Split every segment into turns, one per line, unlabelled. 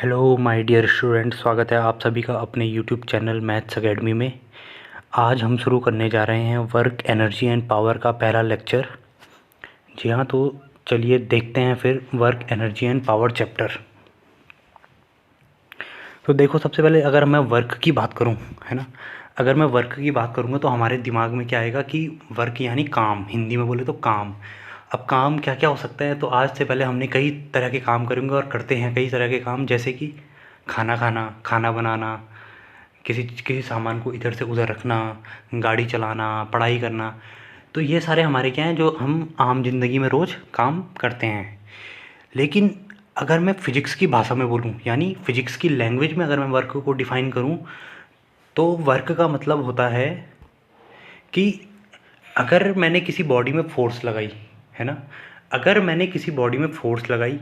Hello my dear student, स्वागत है आप सभी का अपने यूट्यूब चैनल मैथ्स एकेडमी में। आज हम शुरू करने जा रहे हैं वर्क एनर्जी एंड पावर का पहला लेक्चर। जी हाँ, तो चलिए देखते हैं फिर work energy and power chapter. तो देखो, सबसे पहले अगर मैं वर्क की बात करूँ, है ना, अगर मैं वर्क की बात करूँगा तो हमारे दिमाग में क्या आएगा कि वर्क यानी काम, हिंदी में बोले तो काम। अब काम क्या क्या हो सकता है, तो आज से पहले हमने कई तरह के काम करेंगे और करते हैं कई तरह के काम, जैसे कि खाना खाना, खाना बनाना, किसी किसी सामान को इधर से उधर रखना, गाड़ी चलाना, पढ़ाई करना। तो ये सारे हमारे क्या हैं जो हम आम ज़िंदगी में रोज़ काम करते हैं। लेकिन अगर मैं फ़िज़िक्स की भाषा में बोलूँ, यानी फ़िज़िक्स की लैंग्वेज में अगर मैं वर्क को डिफ़ाइन करूँ, तो वर्क का मतलब होता है कि अगर मैंने किसी बॉडी में फ़ोर्स लगाई, है ना, अगर मैंने किसी बॉडी में फ़ोर्स लगाई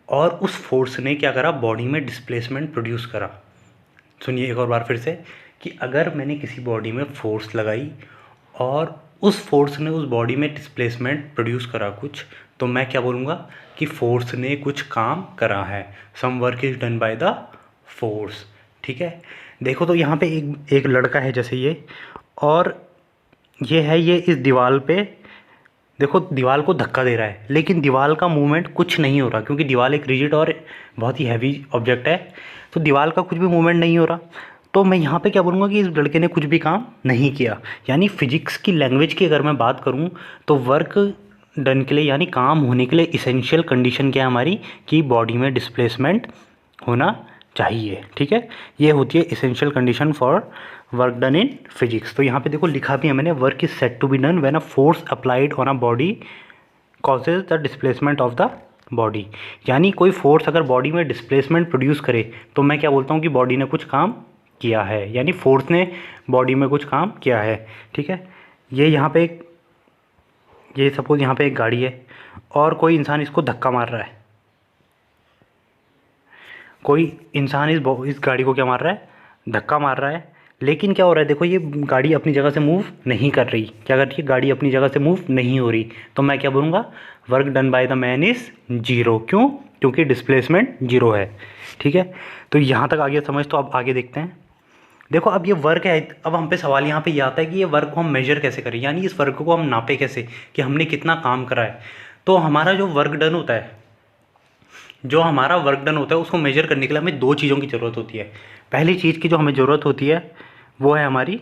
और उस फ़ोर्स ने क्या करा, बॉडी में डिस्प्लेसमेंट प्रोड्यूस करा। सुनिए एक और बार फिर से, कि अगर मैंने किसी बॉडी में फ़ोर्स लगाई और उस फोर्स ने उस बॉडी में डिस्प्लेसमेंट प्रोड्यूस करा कुछ, तो मैं क्या बोलूँगा कि फोर्स ने कुछ काम करा है। Some work is done by the force. ठीक है, देखो तो यहाँ पे एक लड़का है जैसे ये, और ये इस दीवार पे, देखो दीवार को धक्का दे रहा है, लेकिन दीवार का मूवमेंट कुछ नहीं हो रहा, क्योंकि दीवार एक रिजिड और बहुत ही हैवी ऑब्जेक्ट है। तो दीवार का कुछ भी मूवमेंट नहीं हो रहा, तो मैं यहाँ पे क्या बोलूँगा कि इस लड़के ने कुछ भी काम नहीं किया। यानी फिजिक्स की लैंग्वेज की अगर मैं बात करूँ, तो वर्क डन के लिए यानी काम होने के लिए इसेंशियल कंडीशन क्या है हमारी, कि बॉडी में डिस्प्लेसमेंट होना चाहिए। ठीक है, ये होती है essential condition for work done in physics. तो यहाँ पे देखो लिखा भी है मैंने, work is set to be done when a force applied on a body causes the displacement of the body. यानी कोई फोर्स अगर बॉडी में डिस्प्लेसमेंट प्रोड्यूस करे, तो मैं क्या बोलता हूँ कि बॉडी ने कुछ काम किया है, यानी फोर्स ने बॉडी में कुछ काम किया है। ठीक है, ये यहाँ पे ये सपोज यहाँ पे एक गाड़ी है और कोई इंसान इसको धक्का मार रहा है, कोई इंसान इस गाड़ी को क्या मार रहा है, धक्का मार रहा है। लेकिन क्या हो रहा है, देखो ये गाड़ी अपनी जगह से मूव नहीं कर रही, क्या कर रही है, गाड़ी अपनी जगह से मूव नहीं हो रही। तो मैं क्या बोलूँगा, work done by the man is zero. क्यों? क्योंकि डिस्प्लेसमेंट जीरो है। ठीक है, तो यहाँ तक आगे समझ, तो अब आगे देखते हैं। देखो अब ये वर्क है, अब हम पे सवाल यहाँ पे ये आता है कि ये वर्क को हम मेजर कैसे करें, यानी इस वर्क को हम नापे कैसे कि हमने कितना काम करा है। तो हमारा जो वर्क डन होता है, जो हमारा वर्क डन होता है, उसको मेजर करने के लिए हमें दो चीज़ों की ज़रूरत होती है। पहली चीज़ की जो हमें ज़रूरत होती है वो है हमारी,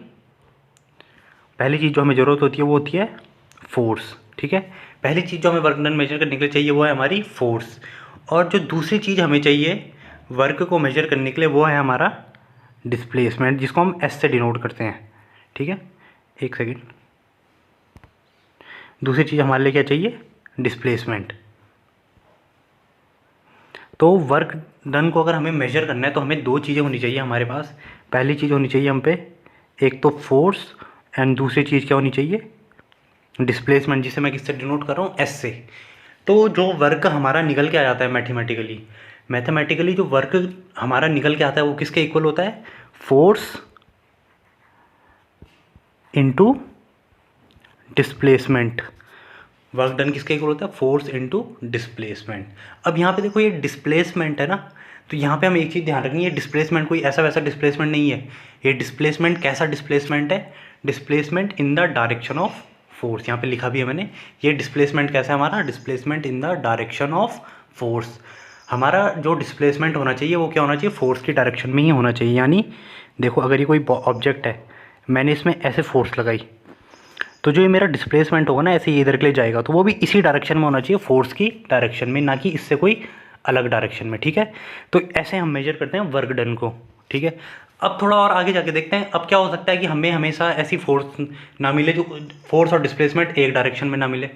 पहली चीज़ जो हमें ज़रूरत होती है वो होती है फोर्स। ठीक है, पहली चीज़ जो हमें वर्क डन मेजर करने के लिए चाहिए वो है हमारी फोर्स। और जो दूसरी चीज़ हमें चाहिए वर्क को मेजर करने के लिए वो है हमारा डिस्प्लेसमेंट, जिसको हम एस से डिनोट करते हैं। ठीक है, एक सेकेंड, दूसरी चीज़ हमारे लिए क्या चाहिए, डिस्प्लेसमेंट। तो वर्क डन को अगर हमें मेजर करना है तो हमें दो चीज़ें होनी चाहिए हमारे पास। पहली चीज़ होनी चाहिए हम पे, एक तो फोर्स, एंड दूसरी चीज़ क्या होनी चाहिए, डिस्प्लेसमेंट, जिसे मैं किससे डिनोट कर रहा हूँ, एस से। तो जो वर्क हमारा निकल के आ जाता है मैथमेटिकली जो वर्क हमारा निकल के आता है वो किसके इक्वल होता है, force into displacement. Work done किसके इक्वल होता है, फोर्स इनटू डिस्प्लेसमेंट। अब यहाँ पे देखो ये डिस्प्लेसमेंट है ना, तो यहाँ पे हमें एक चीज़ ध्यान रखनी है, डिस्प्लेसमेंट कोई ऐसा वैसा डिस्प्लेसमेंट नहीं है। ये डिस्प्लेसमेंट कैसा डिस्प्लेसमेंट है, displacement in the direction of force. यहाँ पे लिखा भी है मैंने, ये डिस्प्लेसमेंट कैसा है हमारा, displacement in the direction of force. हमारा जो डिस्प्लेसमेंट होना चाहिए वो क्या होना चाहिए, फोर्स की डायरेक्शन में ही होना चाहिए। यानी देखो अगर ये कोई ऑब्जेक्ट है, मैंने इसमें ऐसे फोर्स लगाई, तो जो ये मेरा डिस्प्लेसमेंट होगा ना, ऐसे ये इधर के लिए जाएगा, तो वो भी इसी डायरेक्शन में होना चाहिए, फोर्स की डायरेक्शन में, ना कि इससे कोई अलग डायरेक्शन में। ठीक है, तो ऐसे हम मेजर करते हैं वर्क डन को। ठीक है, अब थोड़ा और आगे जाके देखते हैं, अब क्या हो सकता है कि हमें हमेशा ऐसी फोर्स ना मिले जो फोर्स और डिस्प्लेसमेंट एक डायरेक्शन में ना मिले।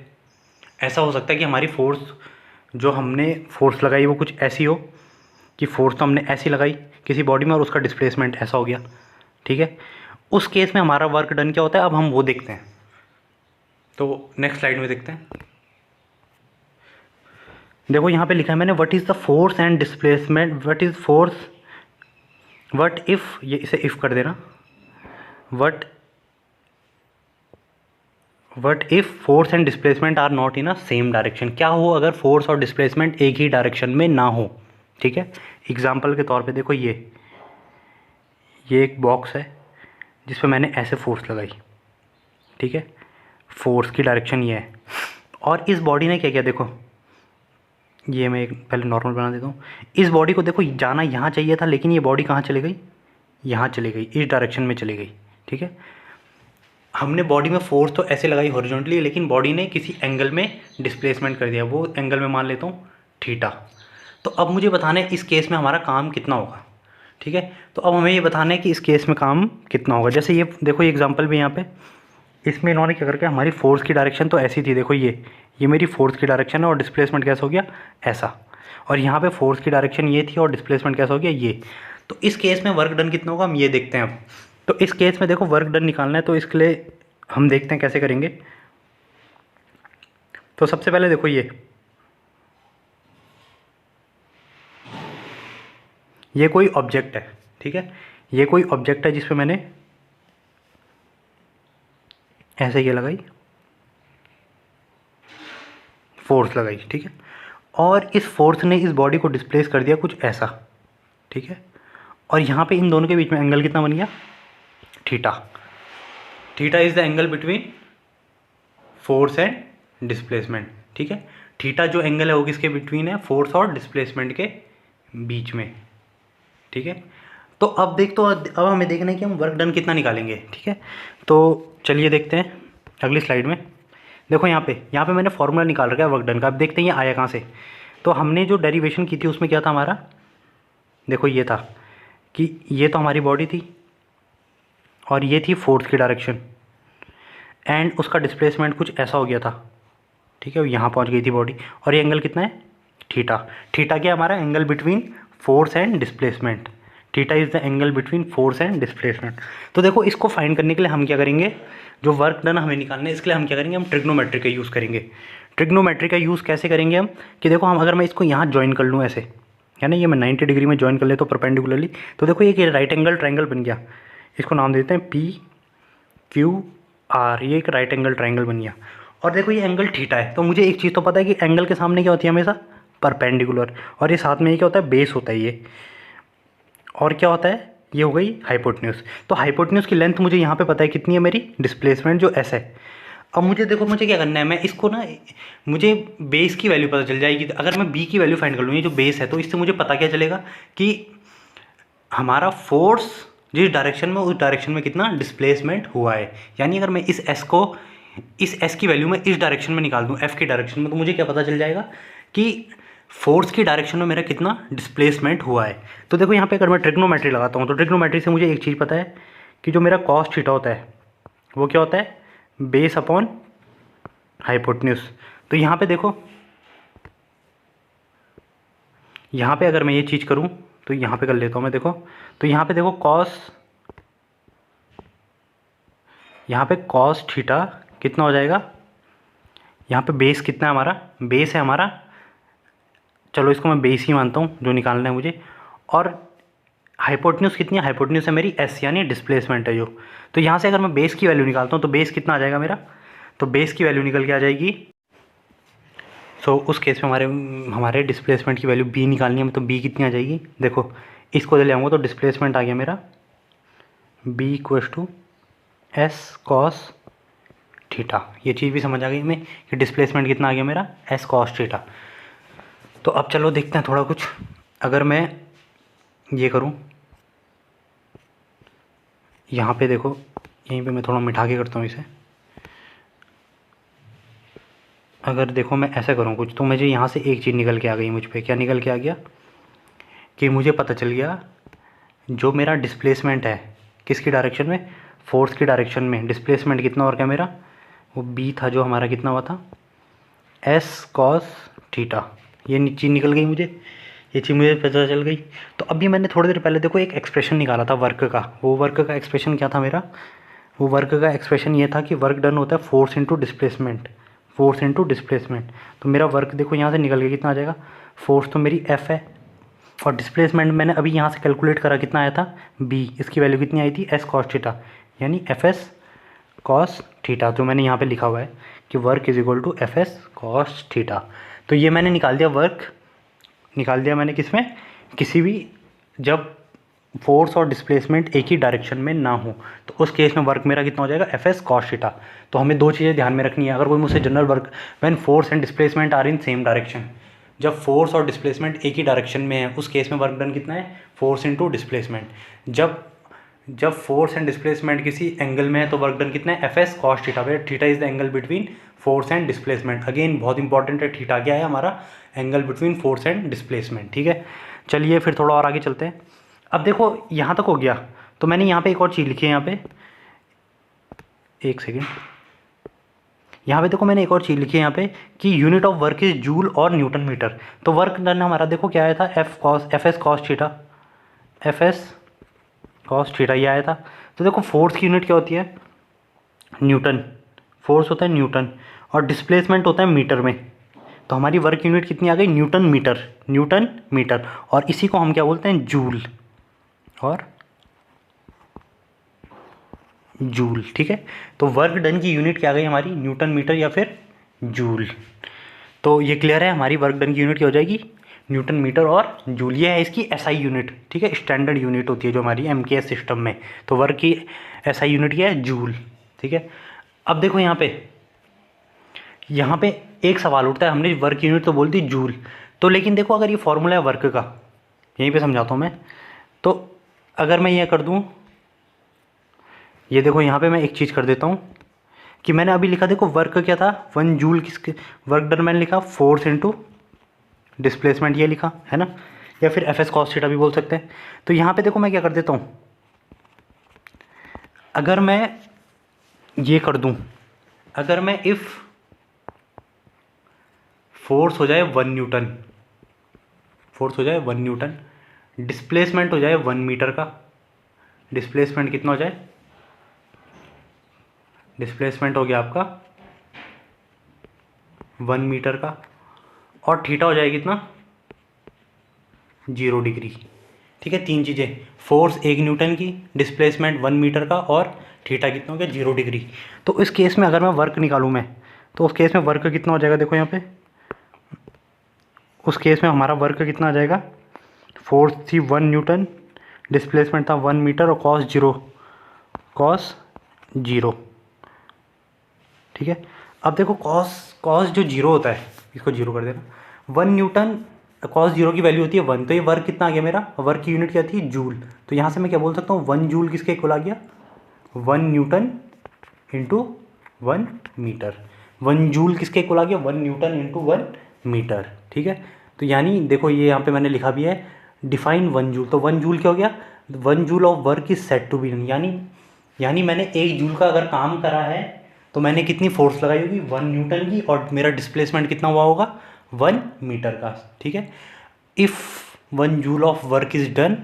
ऐसा हो सकता है कि हमारी फोर्स, जो हमने फोर्स लगाई वो कुछ ऐसी हो कि फोर्स तो हमने ऐसी लगाई किसी बॉडी में और उसका डिस्प्लेसमेंट ऐसा हो गया। ठीक है, उस केस में हमारा वर्क डन क्या होता है, अब हम वो देखते हैं। तो नेक्स्ट स्लाइड में देखते हैं। देखो यहाँ पे लिखा है मैंने, what is the force and displacement, what is force, what if, ये इसे इफ़ कर देना, what if force and displacement are not in a same direction. क्या हो अगर फोर्स और डिस्प्लेसमेंट एक ही डायरेक्शन में ना हो। ठीक है। एग्जाम्पल के तौर पे देखो, ये एक बॉक्स है जिस पे मैंने ऐसे फोर्स लगाई, ठीक है, फोर्स की डायरेक्शन ये है, और इस बॉडी ने क्या किया, देखो ये मैं एक पहले नॉर्मल बना देता हूँ। इस बॉडी को देखो जाना यहाँ चाहिए था, लेकिन ये बॉडी कहाँ चली गई, यहाँ चली गई, इस डायरेक्शन में चली गई, ठीक है। हमने बॉडी में फोर्स तो ऐसे लगाई हॉरिजॉन्टली, लेकिन बॉडी ने किसी एंगल में डिस्प्लेसमेंट कर दिया, वो एंगल में मान लेता हूँ थीटा। तो अब मुझे बताना है इस केस में हमारा काम कितना होगा, ठीक है। तो अब हमें ये बताना है कि इस केस में काम कितना होगा। जैसे ये देखो, ये एग्जांपल भी यहाँ पे, इसमें इन्होंने क्या करके, हमारी फोर्स की डायरेक्शन तो ऐसी थी, देखो ये मेरी फोर्स की डायरेक्शन है और डिस्प्लेसमेंट कैसा हो गया, ऐसा, और यहाँ पे फोर्स की डायरेक्शन ये थी और डिस्प्लेसमेंट कैसा हो गया, ये। तो इस केस में वर्क डन कितना होगा हम ये देखते हैं अब। तो इस केस में देखो वर्क डन निकालना है, तो इसके लिए हम देखते हैं कैसे करेंगे। तो सबसे पहले देखो, ये कोई ऑब्जेक्ट है, ठीक है, ये कोई ऑब्जेक्ट है जिस पे मैंने ऐसे ये लगाई, फोर्स लगाई, ठीक है, और इस फोर्स ने इस बॉडी को डिस्प्लेस कर दिया कुछ ऐसा, ठीक है। और यहाँ पे इन दोनों के बीच में एंगल कितना बन गया, theta. Theta is the angle between force and displacement, ठीक है। थीटा जो एंगल है वो किसके बिटवीन है, फोर्स और डिस्प्लेसमेंट के बीच में, ठीक है। तो अब अब हमें देखना है कि हम वर्क डन कितना निकालेंगे, ठीक है। तो चलिए देखते हैं अगली स्लाइड में। देखो यहाँ पे मैंने फॉर्मूला निकाल रखा है वर्क डन का। अब देखते हैं ये आया कहाँ से। तो हमने जो डेरिवेशन की थी उसमें क्या था हमारा, देखो ये था कि ये तो हमारी बॉडी थी और ये थी फोर्स की डायरेक्शन, एंड उसका डिस्प्लेसमेंट कुछ ऐसा हो गया था, ठीक है, यहाँ पहुँच गई थी बॉडी, और ये एंगल कितना है, थीटा। थीटा क्या हमारा angle between force and displacement, theta is the angle between force and displacement. तो देखो इसको फाइंड करने के लिए हम क्या करेंगे, जो वर्क डन हमें निकालना है इसके लिए हम क्या करेंगे, हम ट्रिग्नोमेट्री का यूज़ करेंगे। ट्रिग्नोमेट्री का यूज़ कैसे करेंगे हम, कि देखो हम अगर मैं इसको यहाँ ज्वाइन कर लूँ ऐसे, है ना, ये मैं 90 डिग्री में ज्वाइन कर ले तो परपेंडिकुलरली, तो देखो ये राइट एंगल ट्रायंगल बन गया। इसको नाम देते हैं PQR, ये एक राइट एंगल ट्रायंगल बन गया। और देखो ये एंगल थीटा है, तो मुझे एक चीज़ तो पता है कि एंगल के सामने क्या होती है हमेशा, परपेंडिकुलर, और ये साथ में ये क्या होता है, बेस होता है ये, और क्या होता है, ये हो गई हाइपोटेन्यूज। तो हाइपोटेन्यूज की लेंथ मुझे यहाँ पे पता है कितनी है मेरी, डिस्प्लेसमेंट जो S है। अब मुझे देखो मुझे क्या करना है, मैं इसको ना, मुझे बेस की वैल्यू पता चल जाएगी। अगर मैं B की वैल्यू फाइंड कर लूँ, ये जो बेस है, तो इससे मुझे पता क्या चलेगा कि हमारा फोर्स जिस डायरेक्शन में, उस डायरेक्शन में कितना डिस्प्लेसमेंट हुआ है। यानी अगर मैं इस S की वैल्यू में इस डायरेक्शन में निकाल दूँ, F की डायरेक्शन में, तो मुझे क्या पता चल जाएगा कि फोर्स की डायरेक्शन में मेरा कितना डिस्प्लेसमेंट हुआ है। तो देखो यहाँ पे अगर मैं ट्रिग्नोमेट्री लगाता हूँ, तो ट्रिग्नोमेट्री से मुझे एक चीज़ पता है कि जो मेरा कॉस थीटा होता है वो क्या होता है, बेस अपॉन हाइपोटेन्यूज। तो यहाँ पे देखो, यहाँ पे अगर मैं ये चीज़ करूँ, तो यहाँ पे कर लेता हूँ मैं, देखो तो यहाँ पे देखो यहाँ पे कॉस थीटा कितना हो जाएगा, यहाँ पे बेस कितना है हमारा, बेस है हमारा, चलो इसको मैं बेस ही मानता हूँ जो निकालना है मुझे। और हाइपोटेन्यूज कितनी है, हाइपोटेन्यूज है मेरी S, यानी डिस्प्लेसमेंट है जो। तो यहाँ से अगर मैं बेस की वैल्यू निकालता हूँ तो बेस कितना आ जाएगा मेरा, तो बेस की वैल्यू निकल के आ जाएगी। सो उस केस में हमारे डिस्प्लेसमेंट की वैल्यू B निकालनी है, तो B कितनी आ जाएगी, देखो इसको ले आऊँगा तो डिस्प्लेसमेंट आ गया मेरा B = S cos थीटा। ये चीज़ भी समझ आ गई हमें कि डिस्प्लेसमेंट कितना आ गया मेरा, S cos थीटा। तो अब चलो देखते हैं थोड़ा कुछ। अगर मैं ये करूँ, यहाँ पे देखो, यहीं पे मैं थोड़ा मिठा के करता हूँ इसे। अगर देखो मैं ऐसा करूँ कुछ, तो मुझे यहाँ से एक चीज़ निकल के आ गई, मुझ पे क्या निकल के आ गया कि मुझे पता चल गया जो मेरा डिस्प्लेसमेंट है किसकी डायरेक्शन में, फोर्स की डायरेक्शन में, डिस्प्लेसमेंट कितना और क्या मेरा, वो B था जो हमारा कितना हुआ था, S cos थीटा। ये चीज़ निकल गई मुझे, ये चीज़ मुझे पता चल गई। तो अभी मैंने थोड़ी देर पहले देखो एक एक्सप्रेशन निकाला था वर्क का, वो वर्क का एक्सप्रेशन क्या था मेरा, वो वर्क का एक्सप्रेशन ये था कि वर्क डन होता है force into displacement, force into displacement. तो मेरा वर्क देखो यहाँ से निकल के कितना आ जाएगा, फोर्स तो मेरी F है, और डिस्प्लेसमेंट मैंने अभी यहाँ से कैलकुलेट करा कितना आया था B, इसकी वैल्यू कितनी आई थी, S cos थीटा, यानी FS cos थीटा। जो मैंने यहाँ पे लिखा हुआ है कि वर्क = FS cos थीटा। तो ये मैंने निकाल दिया वर्क निकाल दिया मैंने किसमें, किसी भी, जब फोर्स और डिस्प्लेसमेंट एक ही डायरेक्शन में ना हो तो उस केस में वर्क मेरा कितना हो जाएगा, एफ एस कॉस थीटा। तो हमें दो चीज़ें ध्यान में रखनी है अगर कोई मुझसे general work, when force and displacement are in same direction, जब फोर्स और डिस्प्लेसमेंट एक ही डायरेक्शन में है उस केस में वर्क डन कितना है, फोर्स इंटू डिस्प्लेसमेंट। जब फोर्स एंड डिस्प्लेसमेंट किसी एंगल में है तो वर्क डन कितना है, F S cos theta, where theta is the angle between force and displacement. Again बहुत इंपॉर्टेंट है, थीटा क्या है हमारा, angle between force and displacement. ठीक है, चलिए फिर थोड़ा और आगे चलते हैं। अब देखो यहाँ तक हो गया, तो मैंने यहाँ पे एक और चीज़ लिखी है, यहाँ पे एक सेकेंड, यहाँ पे देखो मैंने एक और चीज़ लिखी है यहाँ पे कि unit of work is joule और न्यूटन मीटर। तो वर्क डन हमारा देखो क्या आया था, F S cos theta, F S cos theta ये आया था। तो देखो फोर्स की यूनिट क्या होती है, न्यूटन, फोर्स होता है न्यूटन और डिस्प्लेसमेंट होता है मीटर में। तो हमारी वर्क यूनिट कितनी आ गई, न्यूटन मीटर, न्यूटन मीटर, और इसी को हम क्या बोलते हैं, जूल और जूल। ठीक है, तो वर्क डन की यूनिट क्या आ गई हमारी, न्यूटन मीटर या फिर जूल। तो ये क्लियर है, हमारी वर्क डन की यूनिट क्या हो जाएगी, न्यूटन मीटर और जूल। ये है इसकी एसआई यूनिट। ठीक है, स्टैंडर्ड यूनिट होती है जो हमारी एमकेएस सिस्टम में। तो वर्क की एसआई यूनिट क्या है, जूल। ठीक है, अब देखो यहाँ पे एक सवाल उठता है, हमने वर्क यूनिट तो बोल दी जूल, तो लेकिन देखो अगर ये फॉर्मूला है वर्क का, यहीं पे समझाता हूँ मैं। तो अगर मैं ये कर दूँ, ये देखो यहाँ पे मैं एक चीज़ कर देता हूँ कि मैंने अभी लिखा, देखो वर्क क्या था, 1 जूल, किसके वर्क डन मैंने लिखा फोर्स इंटू डिस्प्लेसमेंट, ये लिखा है ना, या फिर एफ एस कॉस थीटा भी बोल सकते हैं। तो यहाँ पे देखो मैं क्या कर देता हूँ, अगर मैं ये कर दूँ, अगर मैं इफ़ फोर्स हो जाए 1 न्यूटन, फोर्स हो जाए 1 न्यूटन, डिस्प्लेसमेंट हो जाए 1 मीटर का, डिस्प्लेसमेंट कितना हो जाए, डिस्प्लेसमेंट हो गया आपका 1 मीटर का, और थीटा हो जाए कितना, 0 डिग्री। ठीक है, तीन चीज़ें, फोर्स 1 न्यूटन की, डिस्प्लेसमेंट 1 मीटर का, और थीटा कितना हो गया, 0 डिग्री। तो इस केस में अगर मैं वर्क निकालूँ मैं, तो उस केस में वर्क कितना हो जाएगा, देखो यहाँ पे उस केस में हमारा वर्क कितना आ जाएगा, फोर्स थी 1 न्यूटन, डिस्प्लेसमेंट था 1 मीटर, और कॉस 0, कॉस 0। ठीक है, अब देखो कॉस जो 0 होता है, इसको 0 कर देना, 1 न्यूटन, कॉस 0 की वैल्यू होती है 1, तो ये वर्क कितना आ गया मेरा, वर्क की यूनिट क्या थी, जूल। तो यहाँ से मैं क्या बोल सकता हूँ, 1 जूल किसके इक्वल आ गया, 1 न्यूटन इंटू 1 मीटर। 1 जूल किसके इक्वल आ गया, 1 न्यूटन इंटू 1 मीटर। ठीक है, तो यानी देखो ये यहाँ पे मैंने लिखा भी है, डिफाइन 1 जूल। तो 1 जूल क्या हो गया, 1 joule of work is set to be, यानी मैंने 1 जूल का अगर काम करा है तो मैंने कितनी फोर्स लगाई होगी, 1 न्यूटन की, और मेरा डिस्प्लेसमेंट कितना हुआ होगा, 1 मीटर का। ठीक है, if 1 joule of work is done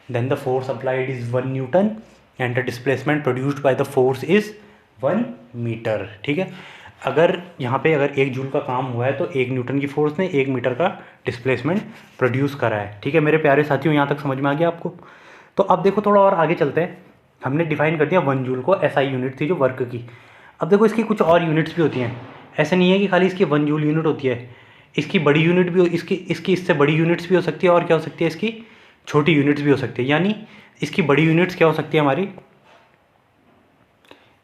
then the force applied is 1 newton and the displacement produced by the force is 1 metre. ठीक है, अगर यहाँ पे अगर 1 जूल का काम हुआ है तो 1 न्यूटन की फोर्स ने 1 मीटर का डिस्प्लेसमेंट प्रोड्यूस करा है। ठीक है मेरे प्यारे साथियों, यहाँ तक समझ में आ गया आपको। तो अब देखो थोड़ा और आगे चलते हैं, हमने डिफाइन कर दिया 1 जूल को, एसआई यूनिट थी जो वर्क की। अब देखो इसकी कुछ और यूनिट्स भी होती हैं, ऐसे नहीं है कि खाली इसकी 1 जूल यूनिट होती है, इसकी बड़ी यूनिट भी इसकी इससे बड़ी यूनिट्स भी हो सकती है, और क्या हो सकती है, इसकी छोटी यूनिट्स भी हो सकती है। यानी इसकी बड़ी यूनिट्स क्या हो सकती है हमारी,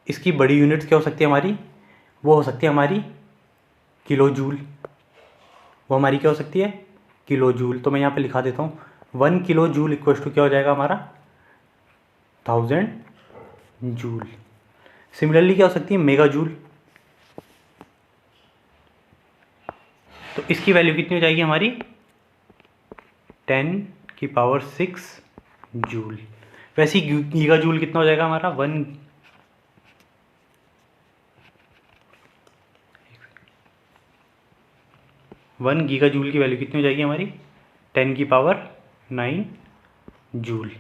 इसकी बड़ी यूनिट्स क्या हो सकती है हमारी, वो हो सकती है हमारी किलो जूल, वो हमारी क्या हो सकती है, किलो जूल। तो मैं यहाँ पे लिखा देता हूँ 1 किलो जूल इक्वल टू क्या हो जाएगा हमारा, 1000 जूल। सिमिलरली क्या हो सकती है, मेगा जूल, तो इसकी वैल्यू कितनी हो जाएगी हमारी, 10⁶ जूल। वैसे ही गीगा जूल कितना हो जाएगा हमारा, 1 गीगा जूल की वैल्यू कितनी हो जाएगी हमारी, 10⁹ जूल।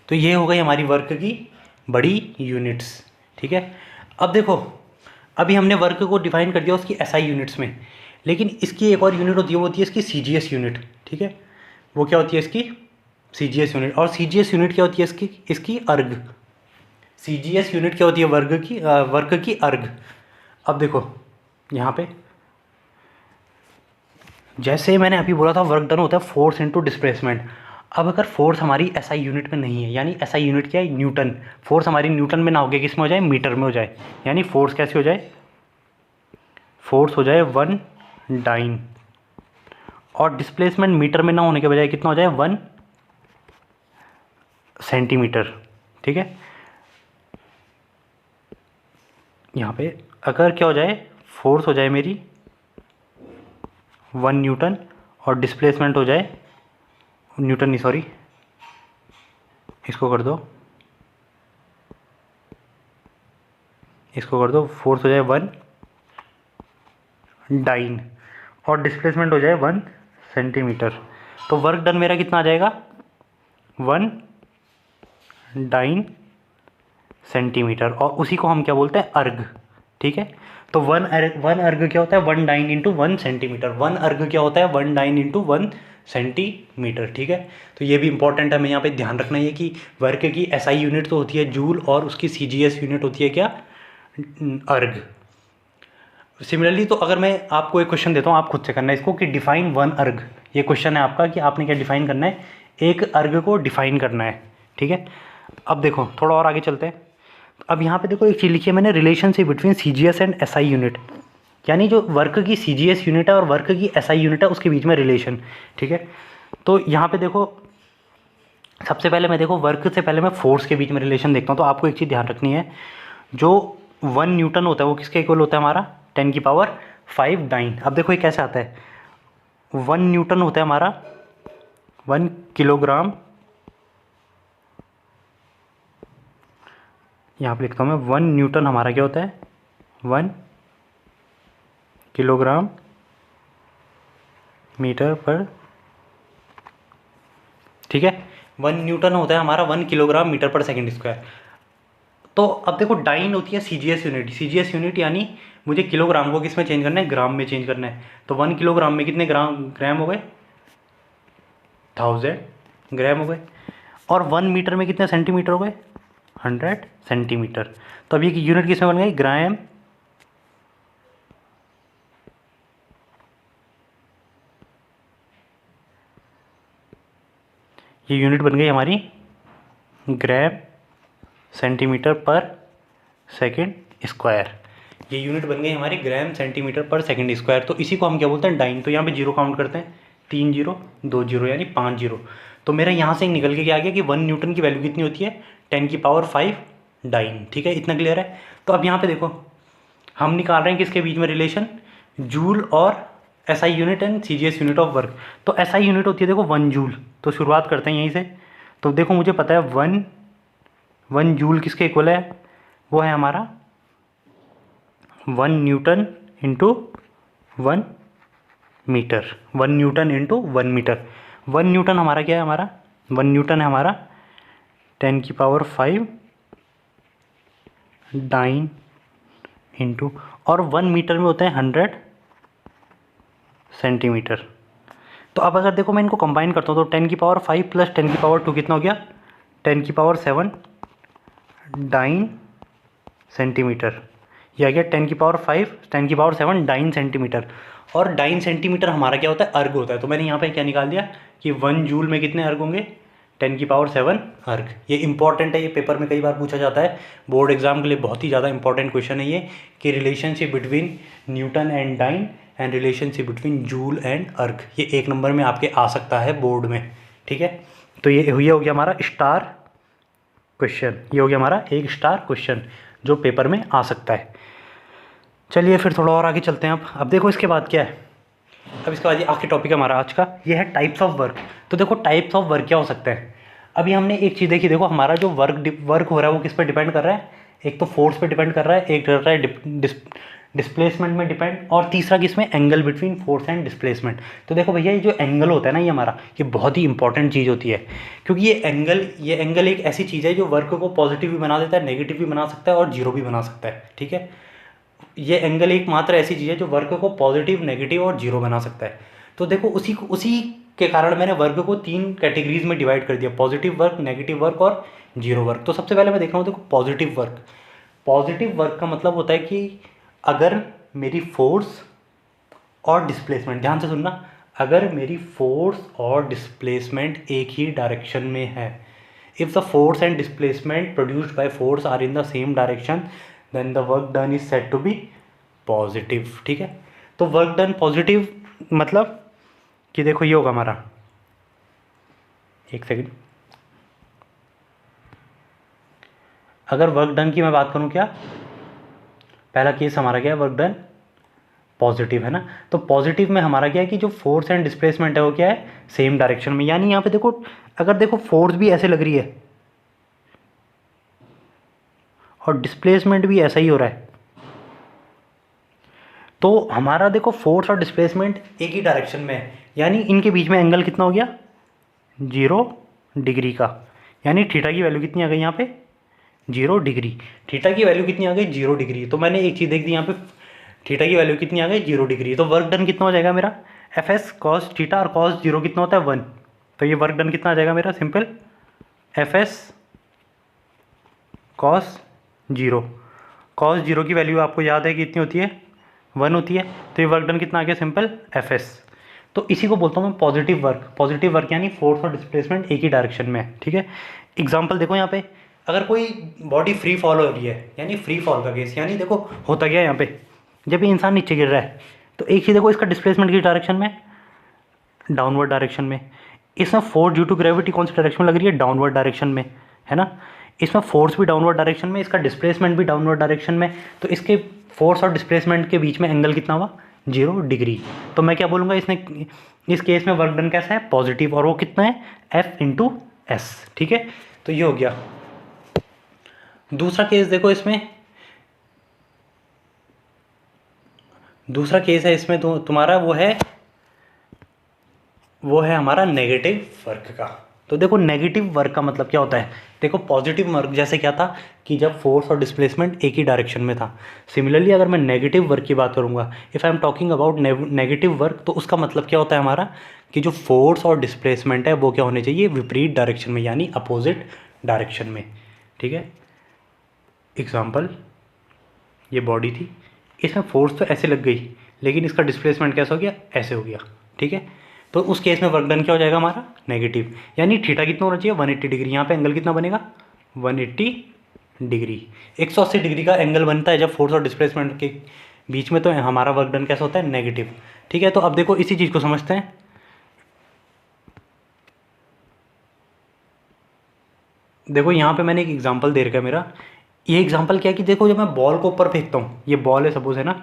तो ये हो गई हमारी वर्क की बड़ी यूनिट्स। ठीक है, अब देखो अभी हमने वर्क को डिफाइन कर दिया उसकी एसआई यूनिट्स में, लेकिन इसकी एक और यूनिट होती है, वो होती है इसकी सीजीएस यूनिट। ठीक है, वो क्या होती है इसकी सीजीएस यूनिट, और सीजीएस यूनिट क्या होती है इसकी अर्ग। सीजीएस यूनिट क्या होती है वर्क की अर्ग। अब देखो यहाँ पे जैसे मैंने अभी बोला था वर्क डन होता है फोर्स इंटू डिस्प्लेसमेंट। अब अगर फोर्स हमारी एसआई यूनिट में नहीं है, यानी एसआई यूनिट क्या है, न्यूटन, फोर्स हमारी न्यूटन में ना हो गया, किस में हो जाए, मीटर में हो जाए, यानी फोर्स कैसे हो जाए, फोर्स हो जाए 1 डाइन, और डिस्प्लेसमेंट मीटर में ना होने के बजाय कितना हो जाए, 1 सेंटीमीटर। ठीक है, यहाँ पे अगर क्या हो जाए, फोर्स हो जाए मेरी 1 न्यूटन और डिस्प्लेसमेंट हो जाए, न्यूटन नहीं सॉरी, इसको कर दो, इसको कर दो, फोर्स हो जाए 1 डाइन और डिस्प्लेसमेंट हो जाए 1 सेंटीमीटर। तो वर्क डन मेरा कितना आ जाएगा, 1 डाइन सेंटीमीटर, और उसी को हम क्या बोलते हैं, अर्ग। ठीक है, तो वन अर्ग क्या होता है, 1 डाइन इंटू 1 सेंटीमीटर। 1 अर्ग क्या होता है, 1 डाइन इंटू 1 सेंटीमीटर। ठीक है, तो ये भी इंपॉर्टेंट है, हमें यहाँ पे ध्यान रखना है कि वर्क की एसआई यूनिट तो होती है जूल, और उसकी सीजीएस यूनिट होती है क्या, अर्ग। सिमिलरली तो अगर मैं आपको एक क्वेश्चन देता हूँ, आप खुद से करना है इसको, कि डिफाइन 1 अर्ग। ये क्वेश्चन है आपका कि आपने क्या डिफाइन करना है, एक अर्ग को डिफाइन करना है। ठीक है, अब देखो थोड़ा और आगे चलते हैं। अब यहाँ पे देखो एक चीज़ लिखी है मैंने, relationship between CGS and SI unit, यानी जो वर्क की सीजीएस यूनिट है और वर्क की एसआई यूनिट है उसके बीच में रिलेशन। ठीक है, तो यहाँ पे देखो सबसे पहले मैं देखो वर्क से पहले मैं फोर्स के बीच में रिलेशन देखता हूँ। तो आपको एक चीज़ ध्यान रखनी है, जो 1 न्यूटन होता है वो किसके इक्वल होता है, हमारा 10⁵ डाइन। अब देखो ये कैसे आता है, 1 न्यूटन होता है हमारा 1 किलोग्राम, यहाँ पे लिखता हूँ मैं, 1 न्यूटन हमारा क्या होता है, 1 किलोग्राम मीटर पर। ठीक है, 1 न्यूटन होता है हमारा 1 किलोग्राम मीटर पर सेकंड स्क्वायर। तो अब देखो डाइन होती है सीजीएस यूनिट, सीजीएस यूनिट यानी मुझे किलोग्राम को किस में चेंज करना है, ग्राम में चेंज करना है। तो 1 किलोग्राम में कितने ग्राम हो गए, 1000 ग्राम हो गए, और 1 मीटर में कितने सेंटीमीटर हो गए, 100 सेंटीमीटर। तो अब ये यूनिट किस में बन गई, ग्राम ये यूनिट बन गई हमारी ग्राम सेंटीमीटर पर सेकंड स्क्वायर। ये यूनिट बन गई हमारी ग्राम सेंटीमीटर पर सेकंड स्क्वायर। तो इसी को हम क्या बोलते हैं, डाइन। तो यहाँ पे जीरो काउंट करते हैं, 3 जीरो 2 जीरो यानी 5 जीरो। तो मेरा यहाँ से निकल के क्या आ गया कि 1 न्यूटन की वैल्यू कितनी होती है, 10⁵ डाइन। ठीक है, इतना क्लियर है। तो अब यहाँ पे देखो हम निकाल रहे हैं किसके बीच में रिलेशन, जूल और SI unit and CGS unit of work. तो एसआई यूनिट होती है देखो 1 जूल। तो शुरुआत करते हैं यहीं से। तो देखो मुझे पता है 1 जूल किसके इक्वल है, वो है हमारा 1 newton into 1 metre. 1 newton into 1 metre. 1 newton हमारा क्या है, हमारा 1 न्यूटन है हमारा 10⁵ डाइन इंटू, और 1 मीटर में होता है 100 सेंटीमीटर। तो अब अगर देखो मैं इनको कंबाइन करता हूँ तो 10⁵ प्लस 10⁵2 कितना हो गया, 10⁵7 डाइन सेंटीमीटर। यह आ गया 10⁵7 डाइन सेंटीमीटर। और डाइन सेंटीमीटर हमारा क्या होता है, अर्ग होता है। तो मैंने यहाँ पे क्या निकाल दिया कि 1 जूल में कितने अर्ग होंगे, 10⁵7 अर्ग। ये इंपॉर्टेंट है, ये पेपर में कई बार पूछा जाता है, बोर्ड एग्जाम के लिए बहुत ही ज़्यादा इंपॉर्टेंट क्वेश्चन है ये, कि relationship between newton and dyne and relationship between joule and erg. ये 1 नंबर में आपके आ सकता है बोर्ड में। ठीक है, तो ये हो गया हमारा स्टार क्वेश्चन, ये हो गया हमारा 1 स्टार क्वेश्चन जो पेपर में आ सकता है। चलिए फिर थोड़ा और आगे चलते हैं। अब देखो इसके बाद क्या है, अब इसके बाद ये आखिरी टॉपिक हमारा आज का, ये है टाइप्स ऑफ वर्क। तो देखो टाइप्स ऑफ वर्क क्या हो सकते हैं। अभी हमने एक चीज़ देखी, देखो हमारा जो वर्क हो रहा है वो किस पर डिपेंड कर रहा है, एक तो फोर्स पे डिपेंड कर रहा है, एक कर रहा है डिस्प्लेसमेंट में डिपेंड, और तीसरा किसमें, angle between force and displacement. तो देखो भैया ये जो एंगल होता है ना, ये हमारा ये बहुत ही इंपॉर्टेंट चीज़ होती है, क्योंकि ये एंगल एक ऐसी चीज़ है जो वर्क को पॉजिटिव भी बना देता है, नेगेटिव भी बना सकता है और जीरो भी बना सकता है। ठीक है, ये एंगल एकमात्र ऐसी चीज़ है जो वर्क को पॉजिटिव, नेगेटिव और जीरो बना सकता है। तो देखो उसी के कारण मैंने वर्क को 3 कैटेगरीज में डिवाइड कर दिया, पॉजिटिव वर्क, नेगेटिव वर्क और जीरो वर्क। तो सबसे पहले मैं देख रहा हूँ देखो पॉजिटिव वर्क। पॉजिटिव वर्क का मतलब होता है कि अगर मेरी फोर्स और डिस्प्लेसमेंट, ध्यान से सुनना, अगर मेरी फोर्स और डिस्प्लेसमेंट एक ही डायरेक्शन में है, if the force and displacement produced by force are in the same direction, then the work done is said to be positive. ठीक है, तो वर्क डन पॉजिटिव मतलब कि देखो ये होगा हमारा, एक सेकेंड, अगर वर्क डन की मैं बात करूं, क्या पहला केस हमारा क्या है, वर्क डन पॉजिटिव है ना, तो पॉजिटिव में हमारा क्या है कि जो फोर्स एंड डिस्प्लेसमेंट है वो क्या है, सेम डायरेक्शन में। यानी यहाँ पे देखो, अगर देखो फोर्स भी ऐसे लग रही है और डिस्प्लेसमेंट भी ऐसा ही हो रहा है, तो हमारा देखो फोर्स और डिस्प्लेसमेंट एक ही डायरेक्शन में है, यानी इनके बीच में एंगल कितना हो गया, 0 डिग्री का। यानी थीटा की वैल्यू कितनी आ गई यहाँ पे, 0 डिग्री। थीटा की वैल्यू कितनी आ गई, 0 डिग्री। तो मैंने एक चीज़ देख दी यहाँ पे, थीटा की वैल्यू कितनी आ गई, 0 डिग्री। तो वर्क डन कितना हो जाएगा मेरा, एफ एस कॉस थीटा, और कॉस 0 कितना होता है, 1। तो ये वर्क डन कितना आ जाएगा मेरा, simple F S cos 0। Cos 0 की वैल्यू आपको याद है कि कितनी होती है, 1 होती है। तो ये वर्क डन कितना आ गया, सिंपल एफ एस। तो इसी को बोलता हूँ मैं पॉजिटिव वर्क। पॉजिटिव वर्क यानी फोर्स और डिस्प्लेसमेंट एक ही डायरेक्शन में है। ठीक है, एग्जाम्पल देखो यहाँ पे, अगर कोई बॉडी फ्री फॉल हो रही है, यानी फ्री फॉल का केस, यानी देखो होता क्या है यहाँ पे, जब ये इंसान नीचे गिर रहा है तो एक ही देखो इसका डिस्प्लेसमेंट किस डायरेक्शन में, डाउनवर्ड डायरेक्शन में। इसमें फोर्स ड्यू टू ग्रेविटी कौन सी डायरेक्शन में लग रही है, डाउनवर्ड डायरेक्शन में, है ना। इसमें फोर्स भी डाउनवर्ड डायरेक्शन में, इसका डिस्प्लेसमेंट भी डाउनवर्ड डायरेक्शन में। तो इसके फोर्स और डिस्प्लेसमेंट के बीच में एंगल कितना हुआ, 0 डिग्री। तो मैं क्या बोलूँगा, इसने इस केस में वर्क डन कैसा है, पॉजिटिव, और वो कितना है, F इंटू एस। ठीक है, तो ये हो गया। दूसरा केस देखो, इसमें दूसरा केस है, इसमें तो तुम्हारा वो है हमारा नेगेटिव वर्क का। तो देखो नेगेटिव वर्क का मतलब क्या होता है, देखो पॉजिटिव वर्क जैसे क्या था कि जब फोर्स और डिस्प्लेसमेंट एक ही डायरेक्शन में था। सिमिलरली अगर मैं नेगेटिव वर्क की बात करूँगा, if I am talking about negative work, तो उसका मतलब क्या होता है हमारा कि जो फोर्स और डिस्प्लेसमेंट है वो क्या होने चाहिए, विपरीत डायरेक्शन में, यानी अपोजिट डायरेक्शन में। ठीक है, एग्जाम्पल, ये बॉडी थी, इसमें फोर्स तो ऐसे लग गई, लेकिन इसका डिस्प्लेसमेंट कैसा हो गया, ऐसे हो गया। ठीक है, तो उस केस में वर्क डन क्या हो जाएगा हमारा, नेगेटिव। यानी थीटा कितना होना चाहिए, 180 डिग्री। यहाँ पे एंगल कितना बनेगा, 180 डिग्री। 180 डिग्री का एंगल बनता है जब फोर्स और डिस्प्लेसमेंट के बीच में, तो हमारा वर्क डन कैसा होता है, नेगेटिव। ठीक है, तो अब देखो इसी चीज़ को समझते हैं। देखो यहाँ पे मैंने एक एग्जाम्पल दे रखा है मेरा। ये एग्जाम्पल क्या है कि देखो जब मैं बॉल को ऊपर फेंकता हूँ, ये बॉल है सपोज, है ना,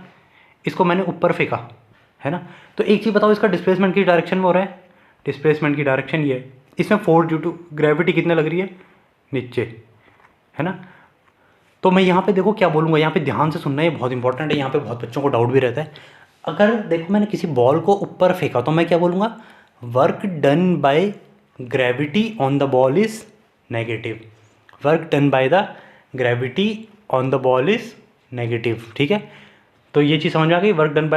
इसको मैंने ऊपर फेंका, है ना, तो एक चीज़ बताओ, इसका डिस्प्लेसमेंट की डायरेक्शन में हो रहा है, डिस्प्लेसमेंट की डायरेक्शन ये है। इसमें फोर्स ड्यू टू ग्रेविटी कितने लग रही है, नीचे, है ना। तो मैं यहाँ पे देखो क्या बोलूँगा, यहाँ पे ध्यान से सुनना, ये बहुत इंपॉर्टेंट है, यहाँ पे बहुत बच्चों को डाउट भी रहता है। अगर देखो मैंने किसी बॉल को ऊपर फेंका, तो मैं क्या बोलूँगा, work done by gravity on the ball is negative. Work done by the gravity on the ball is negative. ठीक है, तो ये चीज़ समझ में आ गई, वर्क डन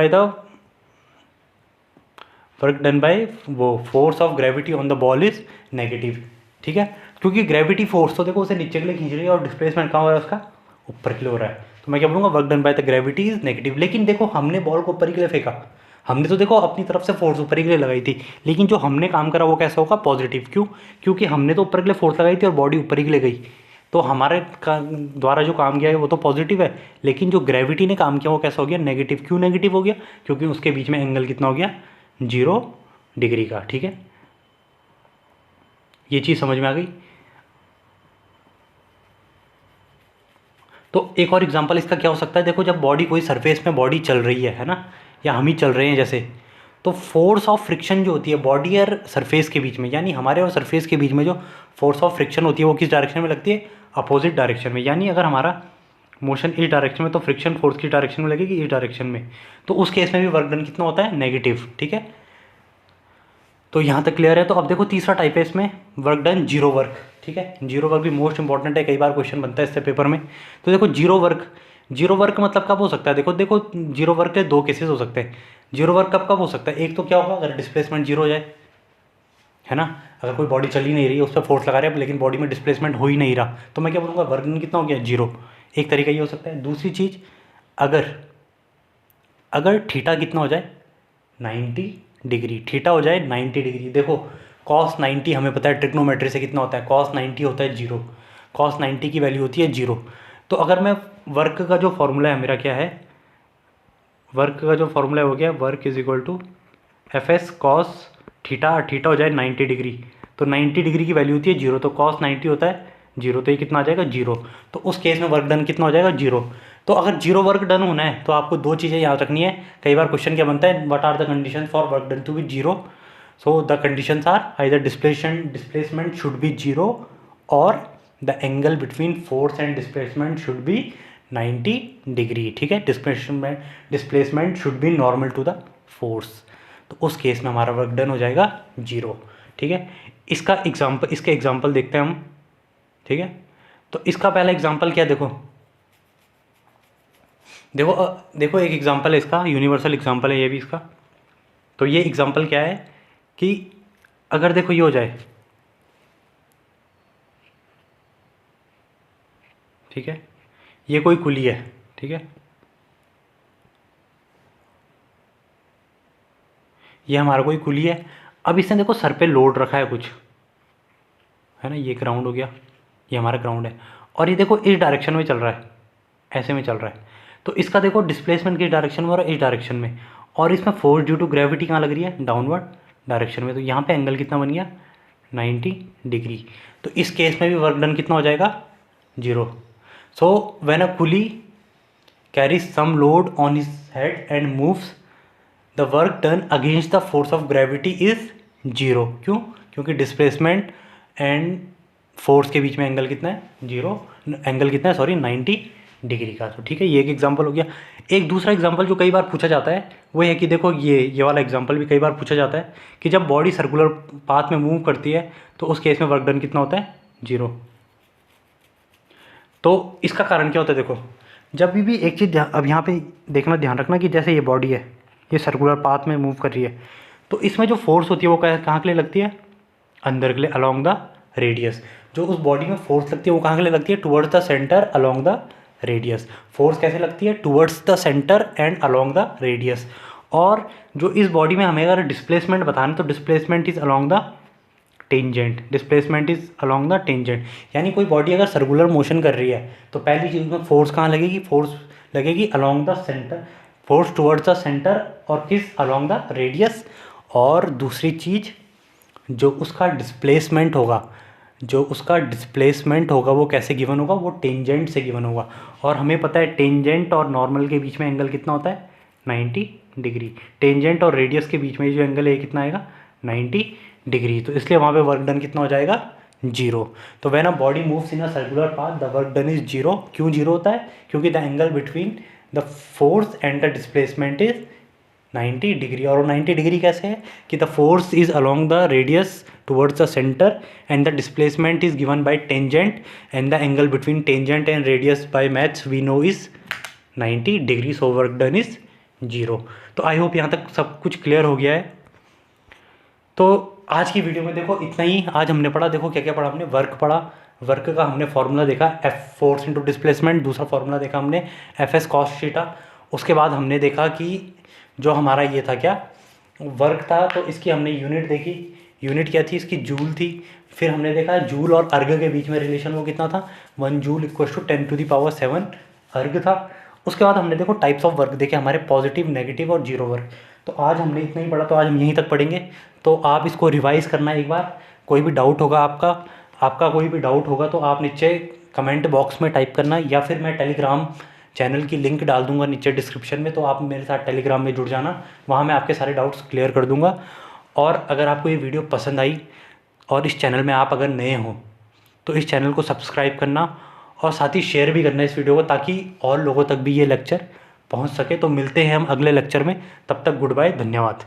बाय वो force of gravity on the ball is negative. ठीक है, क्योंकि ग्रेविटी फोर्स तो देखो उसे नीचे के लिए खींच रही है, और डिस्प्लेसमेंट कहाँ हो रहा है उसका, ऊपर के लिए हो रहा है। तो मैं क्या बोलूँगा, work done by the gravity is negative. लेकिन देखो हमने बॉल को ऊपर ही के लिए फेंका, हमने तो देखो अपनी तरफ से फोर्स ऊपर ही के लिए लगाई थी, लेकिन जो हमने काम करा वो कैसा होगा, पॉजिटिव। क्यों, क्योंकि हमने तो ऊपर के लिए फोर्स लगाई थी और बॉडी ऊपर ही के लिए गई, तो हमारे द्वारा जो काम किया है वो तो पॉजिटिव है। लेकिन जो ग्रेविटी ने काम किया वो कैसा हो गया, नेगेटिव। क्यों नेगेटिव हो गया, क्योंकि उसके बीच में एंगल कितना हो गया, 0 डिग्री का। ठीक है, ये चीज़ समझ में आ गई। तो एक और एग्जांपल इसका क्या हो सकता है, देखो जब बॉडी, कोई सरफेस में बॉडी चल रही है ना, या हम ही चल रहे हैं जैसे, तो फोर्स ऑफ फ्रिक्शन जो होती है बॉडी और सरफेस के बीच में, यानी हमारे और सरफेस के बीच में जो फोर्स ऑफ फ्रिक्शन होती है वो किस डायरेक्शन में लगती है, अपोजिट डायरेक्शन में। यानी अगर हमारा मोशन इस डायरेक्शन में, तो फ्रिक्शन फोर्स की डायरेक्शन में लगेगी, इस डायरेक्शन में। तो उस केस में भी वर्क डन कितना होता है, नेगेटिव। ठीक है, तो यहाँ तक क्लियर है। तो अब देखो तीसरा टाइप है इसमें, वर्क डन जीरो वर्क। ठीक है, जीरो वर्क भी मोस्ट इंपॉर्टेंट है, कई बार क्वेश्चन बनता है इससे पेपर में। तो देखो जीरो वर्क मतलब कब हो सकता है, देखो जीरो वर्क के 2 केसेस हो सकते हैं। जीरो वर्क कब कब हो सकता है, एक तो क्या होगा, अगर डिस्प्लेसमेंट 0 हो जाए, है ना, अगर कोई बॉडी चल ही नहीं रही है, उस पर फोर्स लगा रहे हैं लेकिन बॉडी में डिस्प्लेसमेंट हो ही नहीं रहा, तो मैं क्या बोलूँगा, वर्क डन कितना हो गया, 0। एक तरीका ये हो सकता है। दूसरी चीज़, अगर थीटा कितना हो जाए, 90 डिग्री, थीटा हो जाए 90 डिग्री। देखो कॉस 90 हमें पता है ट्रिग्नोमेट्री से कितना होता है, कॉस 90 होता है 0, कॉस 90 की वैल्यू होती है 0। तो अगर मैं वर्क का जो फॉर्मूला है मेरा क्या है, वर्क का जो फॉर्मूला हो गया work is equal to F S cos theta, theta हो जाए 90 डिग्री, तो 90 डिग्री की वैल्यू होती है 0, तो कॉस 90 होता है 0, तो ये कितना आ जाएगा 0। तो उस केस में वर्क डन कितना हो जाएगा 0। तो अगर 0 वर्क डन होना है तो आपको दो चीज़ें याद रखनी है। कई बार क्वेश्चन क्या बनता है, what are the condition for work done to be 0। So the conditions are either displacement should be 0 और the angle between force and displacement should be 90 degree. ठीक है, displacement should be normal to the force. तो उस case में हमारा work done हो जाएगा 0। ठीक है, इसके एग्जाम्पल देखते हैं हम। ठीक है, तो इसका पहला एग्जाम्पल क्या, देखो देखो एक एग्जाम्पल है इसका, यूनिवर्सल एग्जाम्पल है ये भी इसका। तो ये एग्जाम्पल क्या है कि अगर देखो ये हो जाए, ठीक है, ये कोई कुली है, ठीक है, ये हमारा कोई कुली है। अब इसने देखो सर पे लोड रखा है कुछ, है ना, ये ग्राउंड हो गया, ये हमारा ग्राउंड है, और ये देखो इस डायरेक्शन में चल रहा है, ऐसे में चल रहा है। तो इसका देखो डिस्प्लेसमेंट किस डायरेक्शन में हो रहा है, इस डायरेक्शन में, और इसमें फोर्स ड्यू टू ग्रेविटी कहाँ लग रही है, डाउनवर्ड डायरेक्शन में। तो यहाँ पे एंगल कितना बन गया 90 डिग्री। तो इस केस में भी वर्क डन कितना हो जाएगा 0। So when a coolie carries some load on his head and moves, the work done against the force of gravity is 0। क्यों, क्योंकि डिस्प्लेसमेंट एंड फोर्स के बीच में एंगल कितना है 0, एंगल कितना है सॉरी 90 डिग्री का। तो ठीक है, ये एक एग्जांपल हो गया। एक दूसरा एग्जांपल जो कई बार पूछा जाता है वो है कि देखो ये वाला एग्जांपल भी कई बार पूछा जाता है कि जब बॉडी सर्कुलर पाथ में मूव करती है तो उस केस में वर्क डन कितना होता है 0। तो इसका कारण क्या होता है, देखो जब भी एक चीज़ अब यहाँ पे देखना, ध्यान रखना कि जैसे ये बॉडी है, ये सर्कुलर पाथ में मूव कर रही है, तो इसमें जो फोर्स होती है वो कहाँ के लिए लगती है, अंदर के लिए, अलोंग द रेडियस। जो उस बॉडी में फोर्स लगती है वो कहाँ के लिए लगती है, towards the centre along the radius. Force कैसे लगती है, towards the centre and along the radius. और जो इस बॉडी में हमें अगर डिस्प्लेसमेंट बताना तो displacement is along the tangent, displacement is along the tangent. यानी कोई बॉडी अगर सर्कुलर मोशन कर रही है तो पहली चीज़ में फोर्स कहाँ लगेगी, फोर्स लगेगी along the centre, force towards the centre और किस, अलोंग द रेडियस। और दूसरी चीज़ जो उसका डिस्प्लेसमेंट होगा वो कैसे गिवन होगा, वो टेंजेंट से गिवन होगा। और हमें पता है टेंजेंट और नॉर्मल के बीच में एंगल कितना होता है 90 डिग्री। टेंजेंट और रेडियस के बीच में जो एंगल है कितना आएगा 90 डिग्री। तो इसलिए वहाँ पे वर्क डन कितना हो जाएगा 0। तो when a body moves in a circular path the work done is 0। क्यों 0 होता है, क्योंकि the angle between the force and the displacement is 90 degree. और 90 डिग्री कैसे है कि the force is along the radius towards the centre and the displacement is given by tangent and the angle between tangent and radius by maths we know is 90 degree. So work done is 0। तो I hope यहाँ तक सब कुछ clear हो गया है। तो आज की वीडियो में देखो इतना ही आज हमने पढ़ा। देखो क्या क्या पढ़ा हमने, वर्क पढ़ा, वर्क का हमने फॉर्मूला देखा एफ फोर्स इंटू डिस्प्लेसमेंट, दूसरा फॉर्मूला देखा हमने एफ एस कॉस थीटा। उसके बाद हमने देखा कि जो हमारा ये था क्या वर्क था, तो इसकी हमने यूनिट देखी, यूनिट क्या थी इसकी, जूल थी। फिर हमने देखा जूल और अर्ग के बीच में रिलेशन वो कितना था, 1 जूल इक्वल टू 10⁻7 अर्ग था। उसके बाद हमने देखो टाइप्स ऑफ वर्क देखे हमारे, पॉजिटिव, नेगेटिव और 0 वर्क। तो आज हमने इतना ही पढ़ा, तो आज हम यहीं तक पढ़ेंगे। तो आप इसको रिवाइज़ करना एक बार। कोई भी डाउट होगा आपका कोई भी डाउट होगा तो आप नीचे कमेंट बॉक्स में टाइप करना, या फिर मैं टेलीग्राम चैनल की लिंक डाल दूंगा नीचे डिस्क्रिप्शन में, तो आप मेरे साथ टेलीग्राम में जुड़ जाना, वहाँ मैं आपके सारे डाउट्स क्लियर कर दूंगा। और अगर आपको ये वीडियो पसंद आई और इस चैनल में आप अगर नए हो तो इस चैनल को सब्सक्राइब करना और साथ ही शेयर भी करना इस वीडियो को, ताकि और लोगों तक भी ये लेक्चर पहुँच सके। तो मिलते हैं हम अगले लेक्चर में, तब तक गुड बाय, धन्यवाद।